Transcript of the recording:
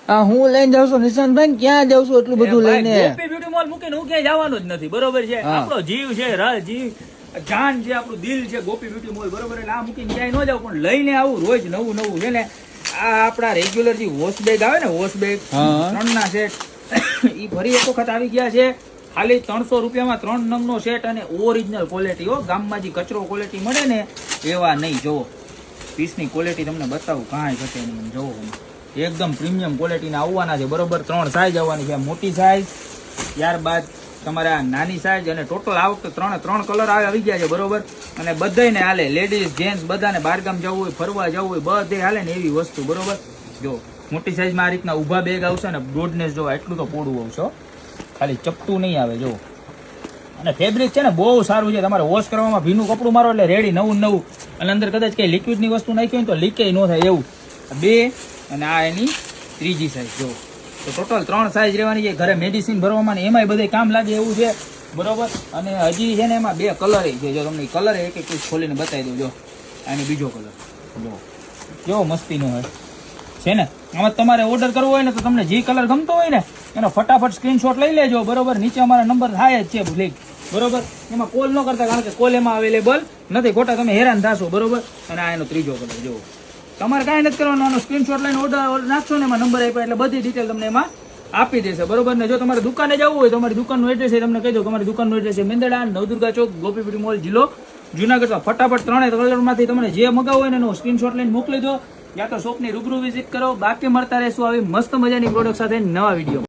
હું લઈને જાઉં છું નિશાંતભાઈ ક્યાં જાઉં છું એટલું બધું લઈને ગોપી બ્યુટી મોલ મૂકીને હું ક્યાંય જવાનું જ નથી, બરોબર છે? આપણો જીવ છે, જીવ જાન છે, આપણું દિલ છે ગોપી બ્યુટી મોલ, બરોબર? એટલે આ મૂકીને ક્યાંય ન જાવ, પણ લઈને આવું રોજ નવું નવું છે ને. આ આપડા રેગ્યુલર જે વોશ બેગ આવે ને, વોશ બેગ 3 ના સેટ, ઈ ફરી એક વખત આવી ગયા છે. ખાલી 300 રૂપિયામાં 3 નંગનો સેટ અને ઓરિજિનલ ક્વોલિટી. હો, ગામમાં જે કચરો ક્વોલિટી મળે ને એવા નહીં. જોવો પીસની ક્વોલિટી તમને બતાવું, કાંઈ ઘટે નહીં. જોવો એકદમ પ્રીમિયમ ક્વોલિટીના આવવાના છે, બરોબર? 3 સાઈઝ આવવાની છે. મોટી સાઈઝ, ત્યારબાદ તમારે આ નાની સાઈઝ, અને ટોટલ આ વખતે 3 કલર આવી ગયા છે, બરોબર? અને બધાને હાલે, લેડીઝ જેન્ટ્સ બધાને બહારગામ જવું હોય, ફરવા જવું હોય, બધે હાલે ને એવી વસ્તુ, બરોબર? જો મોટી સાઈઝમાં આ રીતના ઊભા બેગ આવશે ને, બ્રોડનેસ જો એટલું તો પોડું આવશે, ખાલી ચપટું નહીં આવે. જો અને ફેબ્રિક છે ને બહુ સારું છે. તમારે વોશ કરવામાં ભીનું કપડું મારો એટલે રેડી, નવું. અને અંદર કદાચ કઈ લિક્વિડની વસ્તુ નાખી હોય તો લીકે ન થાય એવું. 2 અને આ એની 3જી સાઈઝ. જો તો ટોટલ 3 સાઈઝ રહેવાની છે. ઘરે મેડિસિન ભરવામાં એમાંય બધે કામ લાગે એવું છે, બરોબર? અને હજી છે ને એમાં 2 કલર છે. જો તમને કલર એક એક ખોલીને બતાવી દઉં. જો આની બીજો કલર જો કેવો મસ્તીનો હોય છે ને. આમાં તમારે ઓર્ડર કરવો હોય ને તો તમને જે કલર ગમતો હોય ને એનો ફટાફટ સ્ક્રીનશોટ લઈ લેજો, બરોબર? નીચે અમારા નંબર થાય જ છે, ભૂલી, બરોબર? એમાં કોલ ન કરતા, કારણ કે કોલ એમાં અવેલેબલ નથી, ખોટા તમે હેરાન થશો, બરોબર? અને આ એનો 3જો કલર. જો તમારે કાંઈ નથી કરવાનું, આનો સ્ક્રીનશોટ લઈને ઓર્ડર નાખશો ને, એમાં નંબર આપ્યા એટલે બધી ડિટેલ તમને એમાં આપી દેશે, બરોબર? ને જો તમારે દુકાને જવું હોય તો અમારી દુકાનનું એડ્રેસ છે, તમને કહી દો કે અમારી દુકાનનું એડ્રેસ છે મેંદરડા, નવદુર્ગા ચોક, ગોપી બ્યુટી મોલ, જિલ્લો જુનાગઢ. ફટાફટ 3 કલરમાંથી તમને જે મગાવો હોય ને એનો સ્ક્રીનશોટ લઈને મોકલી દો, યા તો શોપની રૂબરૂ વિઝિટ કરો. બાકી મળતા રહેશું આવી મસ્ત મજાની પ્રોડક્ટ સાથે નવા વિડીયો.